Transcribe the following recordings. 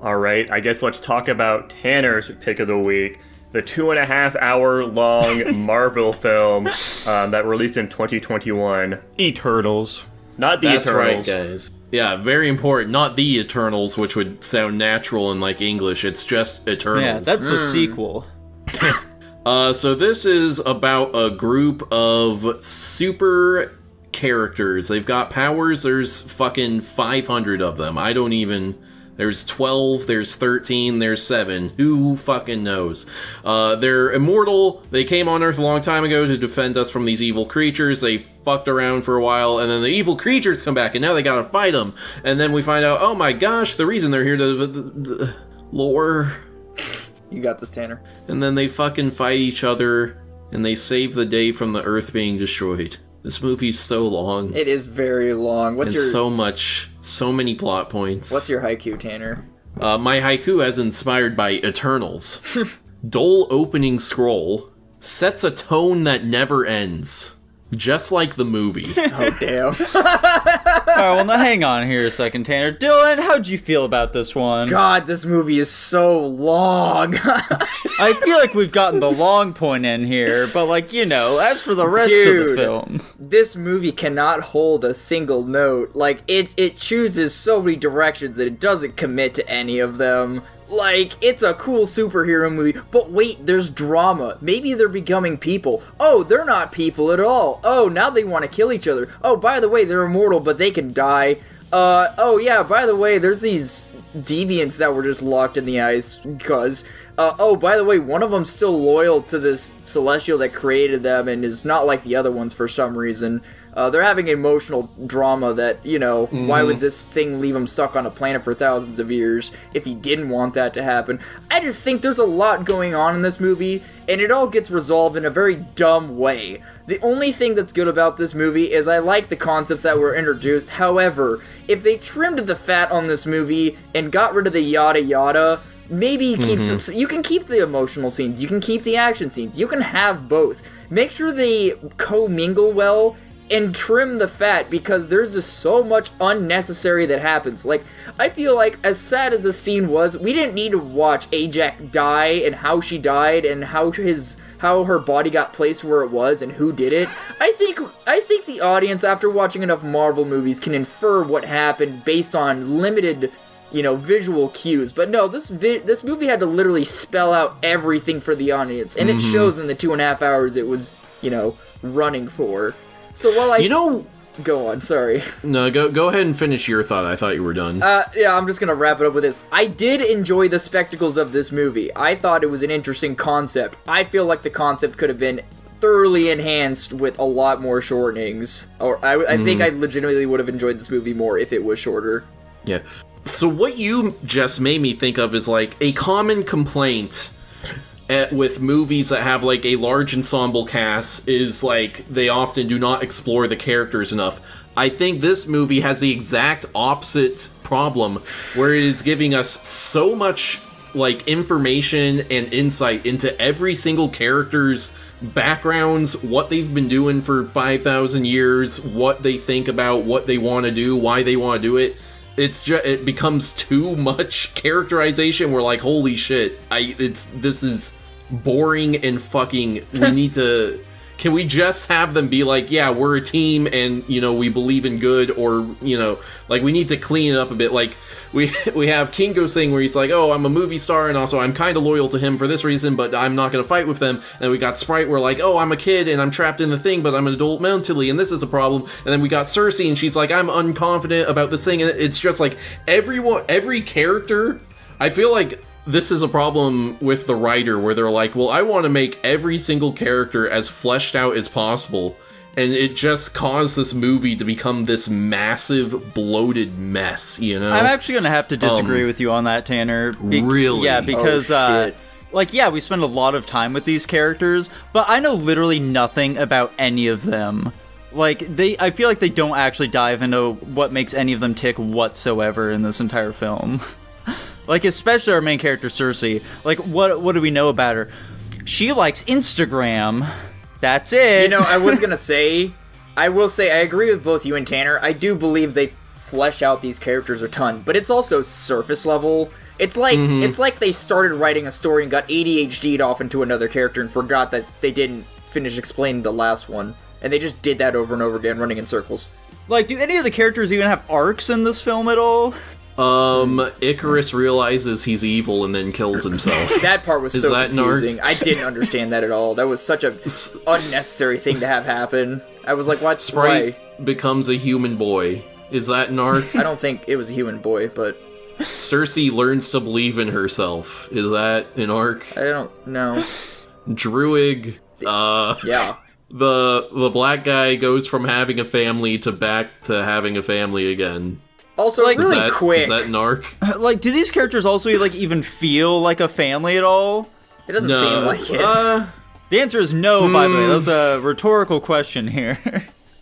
All right, I guess let's talk about Tanner's pick of the week. The 2.5-hour long Marvel film that released in 2021. Eternals. Not the That's Eternals. right, guys. Yeah, very important. Not the Eternals, which would sound natural in, like, English. It's just Eternals. Yeah, that's the sequel. So this is about a group of super characters. They've got powers. There's fucking 500 of them. There's 12, there's 13, there's 7. Who fucking knows? They're immortal. They came on Earth a long time ago to defend us from these evil creatures. They fucked around for a while, and then the evil creatures come back, and now they gotta fight them. And then we find out, oh my gosh, the reason they're here to... lore. You got this, Tanner. And then they fucking fight each other, and they save the day from the Earth being destroyed. This movie's so long. It is very long. So many plot points. What's your haiku, Tanner? My haiku, as inspired by Eternals. Dull opening scroll sets a tone that never ends. Just like the movie. Oh, damn. Alright, well, now hang on here a second, Tanner. Dylan, how'd you feel about this one? God, this movie is so long. I feel like we've gotten the long point in here, but, like, you know, as for the rest of the film... This movie cannot hold a single note. Like, it chooses so many directions that it doesn't commit to any of them. Like, it's a cool superhero movie, but wait, there's drama. Maybe they're becoming people. Oh, they're not people at all. Oh, now they want to kill each other. Oh, by the way, they're immortal, but they can die. Oh yeah, by the way, there's these deviants that were just locked in the ice, because... oh, by the way, one of them's still loyal to this celestial that created them and is not like the other ones for some reason. They're having emotional drama that, you know, why would this thing leave him stuck on a planet for thousands of years if he didn't want that to happen? I just think there's a lot going on in this movie, and it all gets resolved in a very dumb way. The only thing that's good about this movie is I like the concepts that were introduced. However, if they trimmed the fat on this movie and got rid of the yada yada, maybe keep some... You can keep the emotional scenes, you can keep the action scenes, you can have both. Make sure they co-mingle well, and trim the fat, because there's just so much unnecessary that happens. Like, I feel like, as sad as the scene was, we didn't need to watch Ajax die, and how she died, and how her body got placed where it was, and who did it. I think the audience, after watching enough Marvel movies, can infer what happened based on limited, you know, visual cues. But no, this movie had to literally spell out everything for the audience, and it shows in the 2.5 hours it was, you know, running for. So while go on, sorry. No, go ahead and finish your thought. I thought you were done. Yeah, I'm just gonna wrap it up with this. I did enjoy the spectacles of this movie. I thought it was an interesting concept. I feel like the concept could have been thoroughly enhanced with a lot more shortenings. Or I think I legitimately would have enjoyed this movie more if it was shorter. Yeah. So what you just made me think of is, like, a common complaint with movies that have, like, a large ensemble cast is, like, they often do not explore the characters enough. I think this movie has the exact opposite problem, where it is giving us so much, like, information and insight into every single character's backgrounds, what they've been doing for 5,000 years, what they think about, what they want to do, why they want to do it. It becomes too much characterization. We're like, holy shit, this is boring and fucking, we need to, can we just have them be like, yeah, we're a team and, you know, we believe in good, or, you know, like, we need to clean it up a bit. Like, we have Kingo's thing where he's like, oh, I'm a movie star and also I'm kind of loyal to him for this reason, but I'm not going to fight with them. And we got Sprite where, like, oh, I'm a kid and I'm trapped in the thing, but I'm an adult mentally and this is a problem. And then we got Cersei and she's like, I'm unconfident about this thing. And it's just like, every character, I feel like this is a problem with the writer where they're like, well, I want to make every single character as fleshed out as possible. And it just caused this movie to become this massive, bloated mess, you know? I'm actually going to have to disagree with you on that, Tanner. Really? Yeah, because, like, yeah, we spend a lot of time with these characters, but I know literally nothing about any of them. Like, I feel like they don't actually dive into what makes any of them tick whatsoever in this entire film. Like, especially our main character, Cersei. Like, what do we know about her? She likes Instagram. That's it. You know, I will say, I agree with both you and Tanner. I do believe they flesh out these characters a ton, but it's also surface level. It's like they started writing a story and got ADHD'd off into another character and forgot that they didn't finish explaining the last one. And they just did that over and over again, running in circles. Like, do any of the characters even have arcs in this film at all? Icarus realizes he's evil and then kills himself. That part was so confusing. I didn't understand that at all. That was such a unnecessary thing to have happen. I was like, what? Sprite Why? becomes a human boy. Is that an arc? I don't think it was a human boy, but... Cersei learns to believe in herself. Is that an arc? I don't know. Druig, Yeah. The black guy goes from having a family to back to having a family again. Also, Like, really quick. Is that an arc? Like, do these characters also, like, even feel like a family at all? It doesn't seem like it. The answer is no, by the way. That was a rhetorical question here.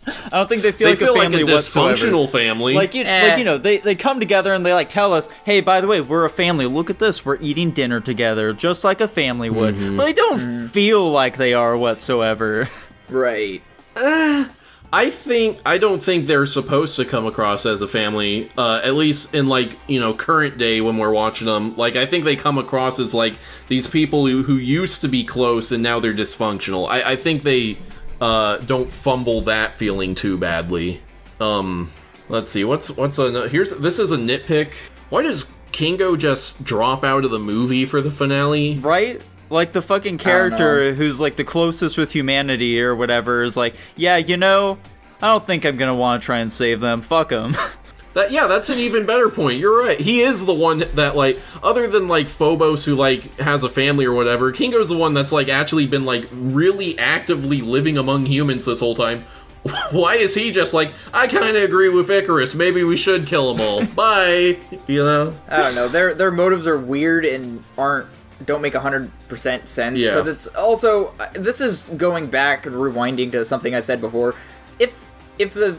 I don't think they feel like a family like a dysfunctional whatsoever. family. Like, they come together and they, like, tell us, hey, by the way, we're a family. Look at this. We're eating dinner together, just like a family would. But they don't feel like they are whatsoever. Right. I don't think they're supposed to come across as a family, at least in, like, current day when we're watching them. Like, I think they come across as, like, these people who used to be close and now they're dysfunctional. I think they don't fumble that feeling too badly. Let's see, this is a nitpick. Why does Kingo just drop out of the movie for the finale? Right? Like, the fucking character who's, like, the closest with humanity or whatever is like, yeah, I don't think I'm gonna want to try and save them. Fuck them. That's an even better point. You're right. He is the one that, like, other than, like, Phobos, who, like, has a family or whatever, Kingo's the one that's, like, actually been, like, really actively living among humans this whole time. Why is he just like, I kind of agree with Icarus, maybe we should kill them all. Bye. I don't know. Their motives are weird and don't make 100% sense, because it's also, this is going back and rewinding to something I said before. If the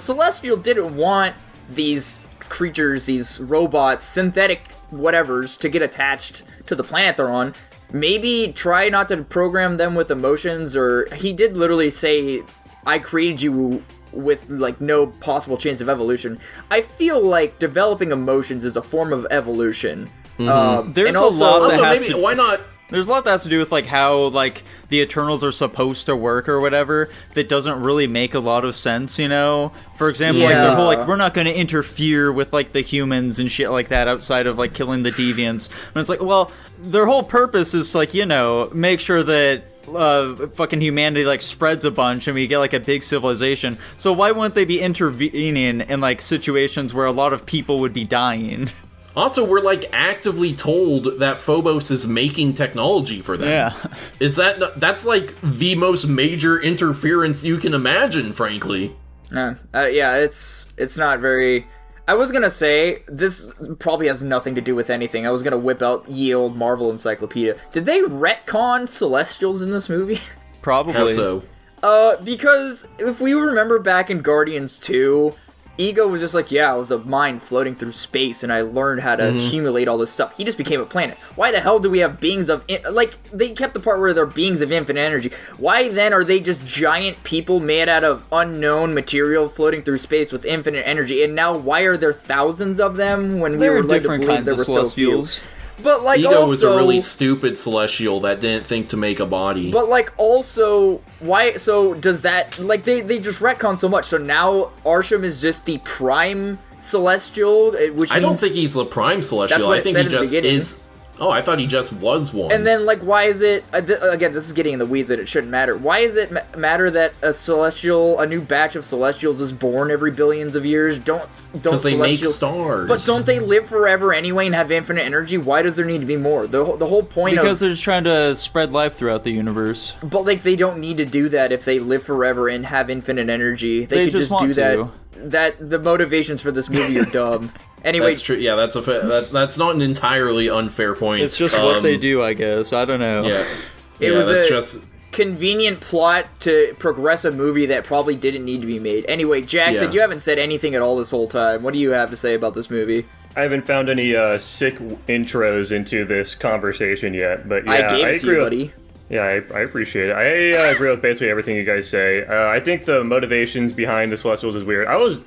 Celestial didn't want these creatures, these robots, synthetic whatevers, to get attached to the planet they're on, maybe try not to program them with emotions, or he did literally say, I created you with, like, no possible chance of evolution. I feel like developing emotions is a form of evolution. There's a lot that has to... Why not? There's a lot that has to do with, like, how, like, the Eternals are supposed to work or whatever that doesn't really make a lot of sense, For example, like, their whole, like, we're not going to interfere with, like, the humans and shit like that outside of, like, killing the deviants. And it's like, well, their whole purpose is to, like, make sure that fucking humanity, like, spreads a bunch and we get, like, a big civilization. So why wouldn't they be intervening in, like, situations where a lot of people would be dying? Also, we're, like, actively told that Phobos is making technology for them. Yeah. That's, like, the most major interference you can imagine, frankly. It's not very... I was gonna say, this probably has nothing to do with anything. I was gonna whip out ye old Marvel Encyclopedia. Did they retcon Celestials in this movie? Probably. How so? Because if we remember back in Guardians 2... Ego was just like, I was a mind floating through space, and I learned how to accumulate all this stuff. He just became a planet. Why the hell do we have beings of... they kept the part where they're beings of infinite energy. Why then are they just giant people made out of unknown material floating through space with infinite energy? And now why are there thousands of them when we were led to believe there were so few? But, like, Ego also... was a really stupid Celestial that didn't think to make a body. But, like, also, why... So, does that... Like, they just retcon so much. So now Arsham is just the prime Celestial, which means... I don't think he's the prime Celestial. That's what I think he just is... Oh, I thought he just was one. And then, like, why is it... again, this is getting in the weeds that it shouldn't matter. Why does it matter that a new batch of Celestials is born every billions of years? Because they make stars. But don't they live forever anyway and have infinite energy? Why does there need to be more? The whole point Because they're just trying to spread life throughout the universe. But, like, they don't need to do that if they live forever and have infinite energy. They could just do that. The motivations for this movie are dumb. Anyway, that's true. Yeah, that's not an entirely unfair point. It's just what they do, I guess. I don't know. Yeah, it was just convenient plot to progress a movie that probably didn't need to be made. Anyway, Jackson, you haven't said anything at all this whole time. What do you have to say about this movie? I haven't found any sick intros into this conversation yet, but yeah, I gave it to you, buddy. Yeah, I appreciate it. I agree with basically everything you guys say. I think the motivations behind the Celestials is weird. I was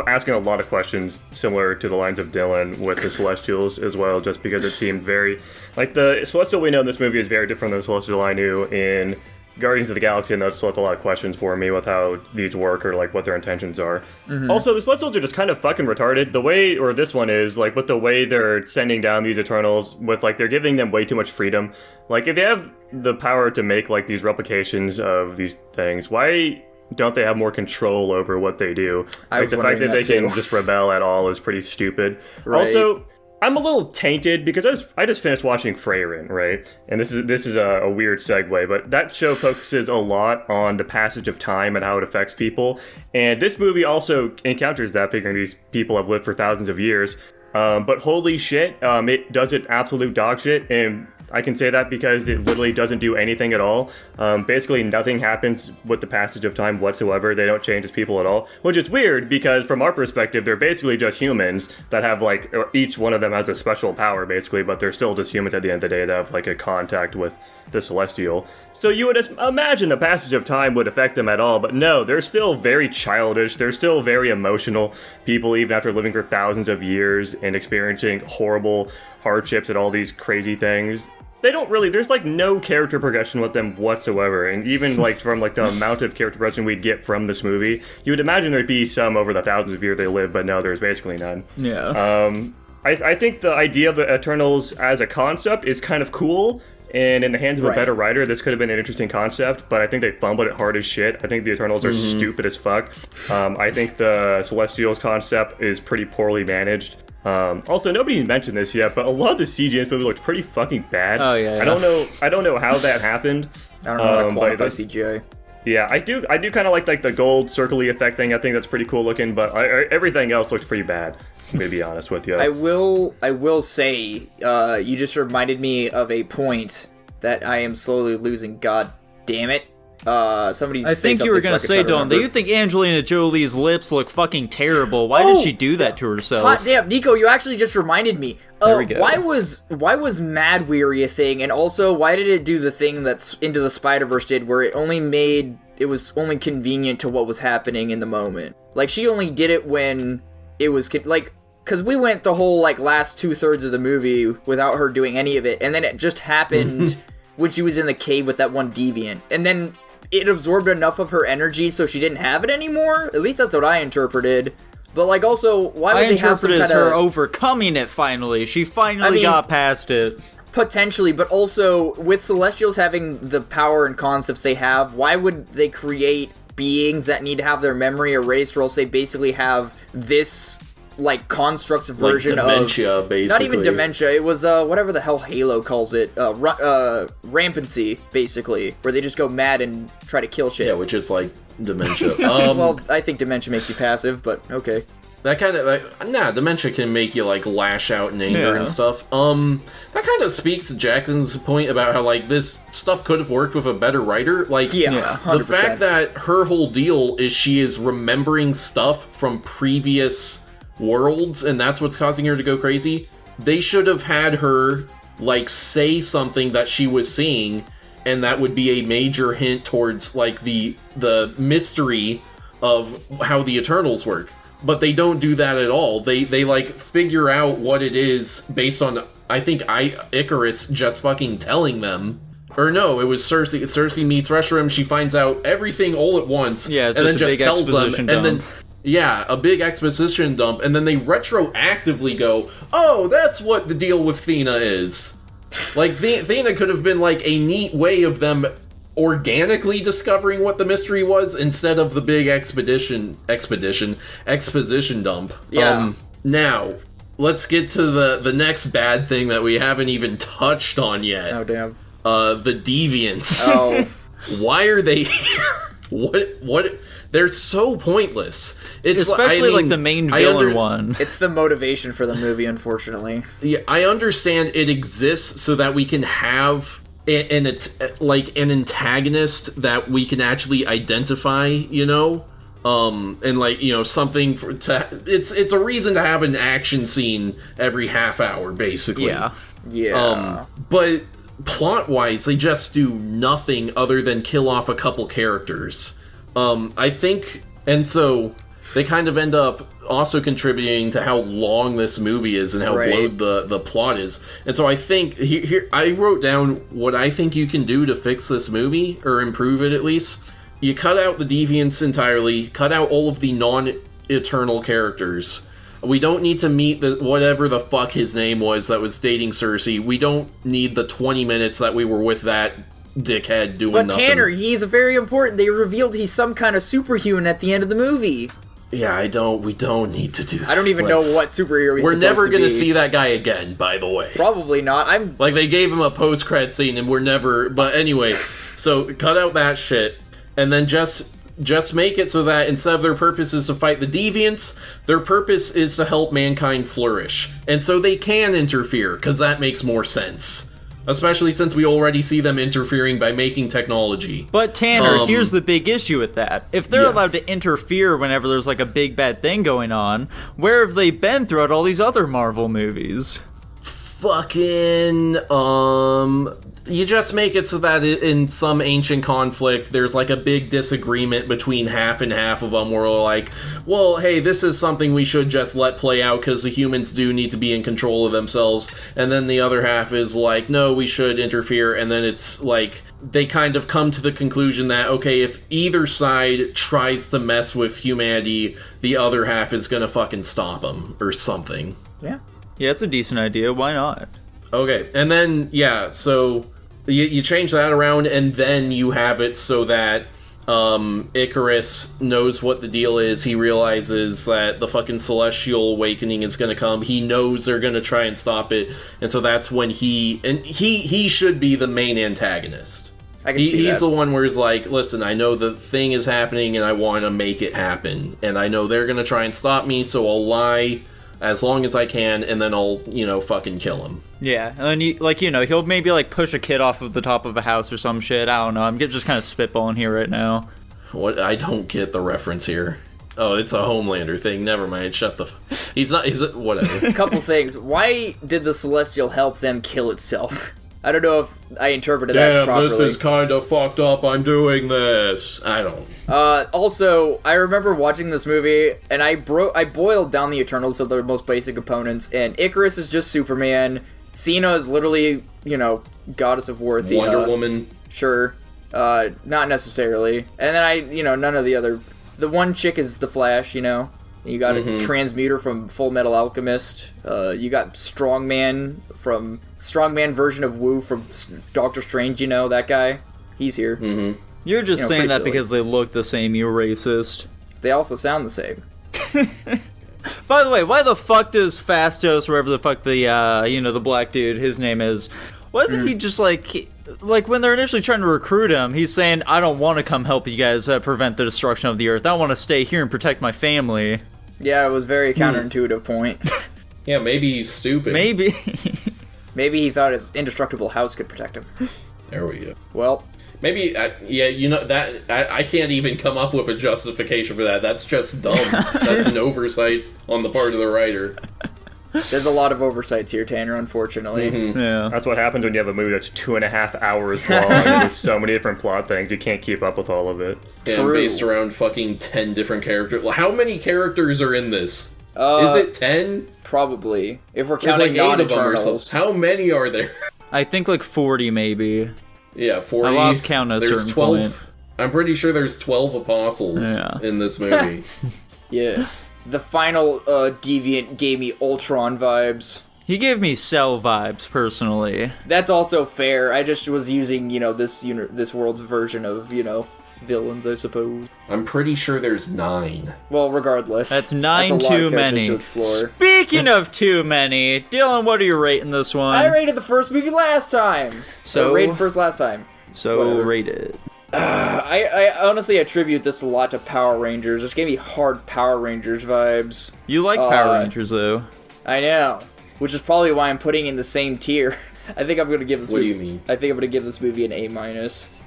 asking a lot of questions similar to the lines of Dylan with the Celestials as well, just because it seemed very... Like, the Celestial we know in this movie is very different than the Celestial I knew in Guardians of the Galaxy, and that's left a lot of questions for me with how these work or, like, what their intentions are. Also, the Celestials are just kind of fucking retarded. The way, or this one is, like, with the way they're sending down these Eternals, with, like, they're giving them way too much freedom. Like, if they have the power to make, like, these replications of these things, why don't they have more control over what they do? Like, the fact that they can just rebel at all is pretty stupid. Right. Also, I'm a little tainted because I just finished watching Freyrin, right? And this is a weird segue, but that show focuses a lot on the passage of time and how it affects people. And this movie also encounters that, figuring these people have lived for thousands of years. But holy shit, it does it absolute dog shit, and I can say that because it literally doesn't do anything at all. Basically, nothing happens with the passage of time whatsoever. They don't change as people at all, which is weird because from our perspective, they're basically just humans that have, like, or each one of them has a special power, basically, but they're still just humans at the end of the day that have, like, a contact with the Celestial. So you would imagine the passage of time would affect them at all, but no, they're still very childish. They're still very emotional people, even after living for thousands of years and experiencing horrible hardships and all these crazy things. They don't really, there's, like, no character progression with them whatsoever, and even, like, from, like, the amount of character progression we'd get from this movie, you would imagine there'd be some over the thousands of years they live, but no, there's basically none. Yeah. I think the idea of the Eternals as a concept is kind of cool, and in the hands of a better writer, this could have been an interesting concept, but I think they fumbled it hard as shit. I think the Eternals are stupid as fuck. I think the Celestials concept is pretty poorly managed. Also, nobody mentioned this yet, but a lot of the CG in this movie looked pretty fucking bad. Oh, yeah. I don't know how that happened. I don't know how to quantify CGI. Yeah, I do kind of like the gold circle-y effect thing. I think that's pretty cool looking, but everything else looks pretty bad. I'm gonna be honest with you. I will say, you just reminded me of a point that I am slowly losing. God damn it. Somebody I think you were gonna say, Don, that you think Angelina Jolie's lips look fucking terrible. Why did she do that to herself? Hot damn, Nico, you actually just reminded me. There we go. Why was Mad Weary a thing, and also why did it do the thing that's Into the Spider-Verse did, where it was only convenient to what was happening in the moment? Like, she only did it when it was because we went the whole, like, last 2/3 of the movie without her doing any of it, and then it just happened when she was in the cave with that one deviant, and then it absorbed enough of her energy so she didn't have it anymore. At least that's what I interpreted. But, like, also, why would they have some kind of... her overcoming it finally. She finally got past it. Potentially, but also, with Celestials having the power and concepts they have, why would they create beings that need to have their memory erased, or else they basically have this, like, construct's version like dementia, basically. Not even dementia, it was, whatever the hell Halo calls it, rampancy, basically, where they just go mad and try to kill shit. Yeah, which is, like, dementia. Well, I think dementia makes you passive, but okay. That kind of, dementia can make you, like, lash out in anger and stuff. That kind of speaks to Jackson's point about how, like, this stuff could have worked with a better writer. Like, yeah, the fact that her whole deal is she is remembering stuff from previous worlds, and that's what's causing her to go crazy. They should have had her, like, say something that she was seeing, and that would be a major hint towards, like, the mystery of how the Eternals work. But they don't do that at all. They like, figure out what it is based on, I think, Icarus just fucking telling them. Or no, it was Cersei. Cersei meets Reshiram, she finds out everything all at once. Yeah, it's and just then a just big tells exposition them, dump. and then, yeah, a big exposition dump, and then they retroactively go, oh, that's what the deal with Thena is. Like, Thena could have been, like, a neat way of them organically discovering what the mystery was instead of the big exposition dump. Yeah. Now, let's get to the next bad thing that we haven't even touched on yet. Oh, damn. The deviants. Oh. Why are they here? What? They're so pointless. It's especially like the main villain one. It's the motivation for the movie, unfortunately. Yeah, I understand it exists so that we can have an antagonist that we can actually identify, you know, and, like, you know, something it's a reason to have an action scene every half hour, basically. Yeah. But plot wise, they just do nothing other than kill off a couple characters. I think, and so they kind of end up also contributing to how long this movie is and how bloated the plot is. And so I think here I wrote down what I think you can do to fix this movie, or improve it at least. You cut out the deviants entirely, cut out all of the non-eternal characters. We don't need to meet whatever the fuck his name was that was dating Cersei. We don't need the 20 minutes that we were with that dickhead doing nothing. But Tanner, he's very important. They revealed he's some kind of superhuman at the end of the movie. Yeah, we don't need to do that. I don't even know what superhero he's We're supposed never to gonna be. see that guy again, by the way. Probably not. Like, they gave him a post-credit scene and we're never... But anyway, so cut out that shit, and then just make it so that instead of their purpose is to fight the deviants, their purpose is to help mankind flourish. And so they can interfere, because that makes more sense. Especially since we already see them interfering by making technology. But Tanner, here's the big issue with that. If they're allowed to interfere whenever there's like a big bad thing going on, where have they been throughout all these other Marvel movies? Fucking, you just make it so that in some ancient conflict, there's like a big disagreement between half and half of them, where we're like, well, hey, this is something we should just let play out because the humans do need to be in control of themselves. And then the other half is like, no, we should interfere. And then it's like, they kind of come to the conclusion that, okay, if either side tries to mess with humanity, the other half is gonna fucking stop them or something. Yeah. Yeah, it's a decent idea. Why not? Okay, and then, yeah, so you change that around, and then you have it so that Icarus knows what the deal is. He realizes that the fucking Celestial Awakening is going to come. He knows they're going to try and stop it, and so that's when he should be the main antagonist. I can see he's that. the one where he's like, listen, I know the thing is happening, and I want to make it happen, and I know they're going to try and stop me, so I'll lie as long as I can, and then I'll, fucking kill him. Yeah, and then, he'll maybe, like, push a kid off of the top of a house or some shit. I don't know. I'm just kind of spitballing here right now. What? I don't get the reference here. Oh, it's a Homelander thing. Never mind. Shut the... He's whatever. Couple things. Why did the Celestial help them kill itself? I don't know if I interpreted that properly. Damn, this is kind of fucked up. I'm doing this. I don't... Also, I remember watching this movie, and I boiled down the Eternals to their most basic opponents, and Icarus is just Superman. Athena is literally, goddess of war. Athena. Wonder Woman. Sure. Not necessarily. And then none of the other... The one chick is the Flash, You got a Transmuter from Full Metal Alchemist. You got Strongman version of Wu from Doctor Strange, that guy. He's here. Mm-hmm. You're just saying that silly. because they look the same, you racist. They also sound the same. By the way, why the fuck does Fastos, wherever the fuck the black dude, his name is, why doesn't he just, like when they're initially trying to recruit him, he's saying, I don't want to come help you guys prevent the destruction of the Earth. I want to stay here and protect my family. Yeah, it was very counterintuitive point. Yeah, maybe he's stupid. Maybe. Maybe he thought his indestructible house could protect him. There we go. Well... Maybe, that I can't even come up with a justification for that. That's just dumb. That's an oversight on the part of the writer. There's a lot of oversights here, Tanner, unfortunately. Mm-hmm. Yeah. That's what happens when you have a movie that's 2.5 hours long and there's so many different plot things, you can't keep up with all of it. And True. based around fucking 10 different characters. Well, how many characters are in this? Is it 10? Probably. If we're There's counting like 8 of them or non-Eternals. something. How many are there? I think like 40 maybe. Yeah, 40. I lost count at a There's certain 12. point. I'm pretty sure there's 12 apostles in this movie. Yeah. The final Deviant gave me Ultron vibes. He gave me Cell vibes, personally. That's also fair. I just was using, this world's version of, villains, I suppose. I'm pretty sure there's 9. Well, regardless. That's 9 a lot of too characters many. to explore. Speaking of too many, Dylan, what are you rating this one? I rated the first movie last time. So- rated first last time. So Whatever. rate it. I honestly attribute this a lot to Power Rangers. This gave me hard Power Rangers vibes. You like Power Rangers, though. I know, which is probably why I'm putting in the same tier. I think I'm gonna give this. What do movie, you mean? I think I'm gonna give this movie an A-.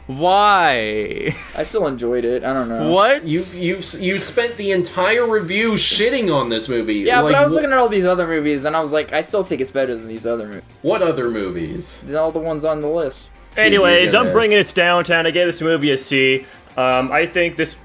Why? I still enjoyed it. I don't know. What? You spent the entire review shitting on this movie. Yeah, like, but I was looking at all these other movies, and I was like, I still think it's better than these other movies. What other movies? All the ones on the list. Anyways, Dude, I'm bringing it downtown. I gave this movie a C. I think this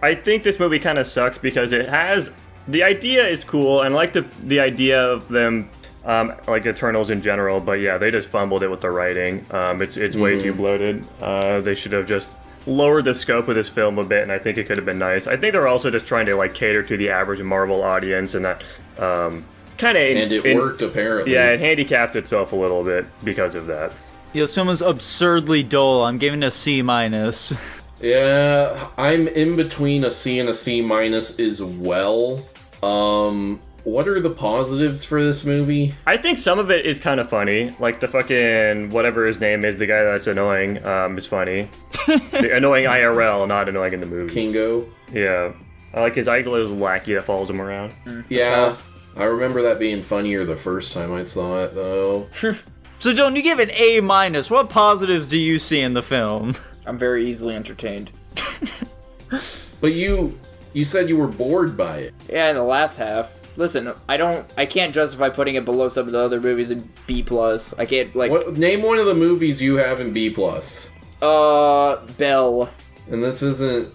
movie kind of sucks because it has the idea is cool, and I like the idea of them, like Eternals in general. But yeah, they just fumbled it with the writing. It's way too bloated. They should have just lowered the scope of this film a bit, and I think it could have been nice. I think they're also just trying to like cater to the average Marvel audience, and that kind of and it worked apparently. Yeah, it handicaps itself a little bit because of that. Yeah, this film is absurdly dull. I'm giving it a C-. Yeah, I'm in between a C and a C- as well. What are the positives for this movie? I think some of it is kind of funny. Like the fucking whatever his name is, the guy that's annoying, is funny. The annoying IRL, not annoying in the movie. Kingo? Yeah. I like his Iglo's lackey that follows him around. Yeah, I remember that being funnier the first time I saw it, though. So, Dylan, you give it A-. What positives do you see in the film? I'm very easily entertained. But you said you were bored by it. Yeah, in the last half. Listen, I can't justify putting it below some of the other movies in B+. I can't, like... Name one of the movies you have in B+. Bell. And this isn't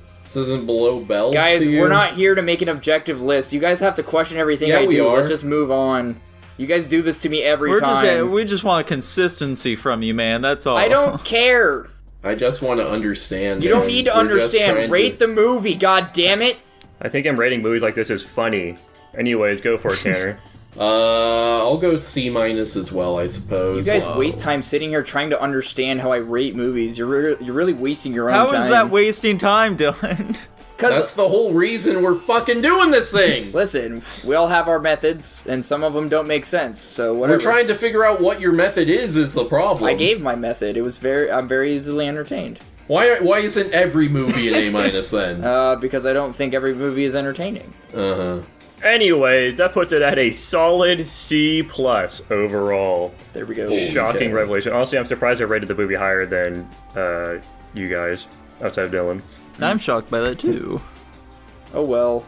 below Bell. Guys, to you? we're not here to make an objective list. You guys have to question everything I do. Let's just move on. You guys do this to me every time. We just want consistency from you, man. That's all. I don't care. I just want to understand. You don't need to understand. Rate the movie, god damn it. I think I'm rating movies like this as funny. Anyways, go for it, Tanner. I'll go C- as well, I suppose. You guys waste time sitting here trying to understand how I rate movies. You're really wasting your own time. How is that wasting time, Dylan? That's the whole reason we're fucking doing this thing! Listen, we all have our methods, and some of them don't make sense, so whatever. We're trying to figure out what your method is the problem. I gave my method. I'm very easily entertained. Why isn't every movie an A- then? Because I don't think every movie is entertaining. Uh-huh. Anyways, that puts it at a solid C+ overall. There we go. Shocking revelation. Honestly, I'm surprised I rated the movie higher than you guys, outside of Dylan. I'm shocked by that, too. Oh well.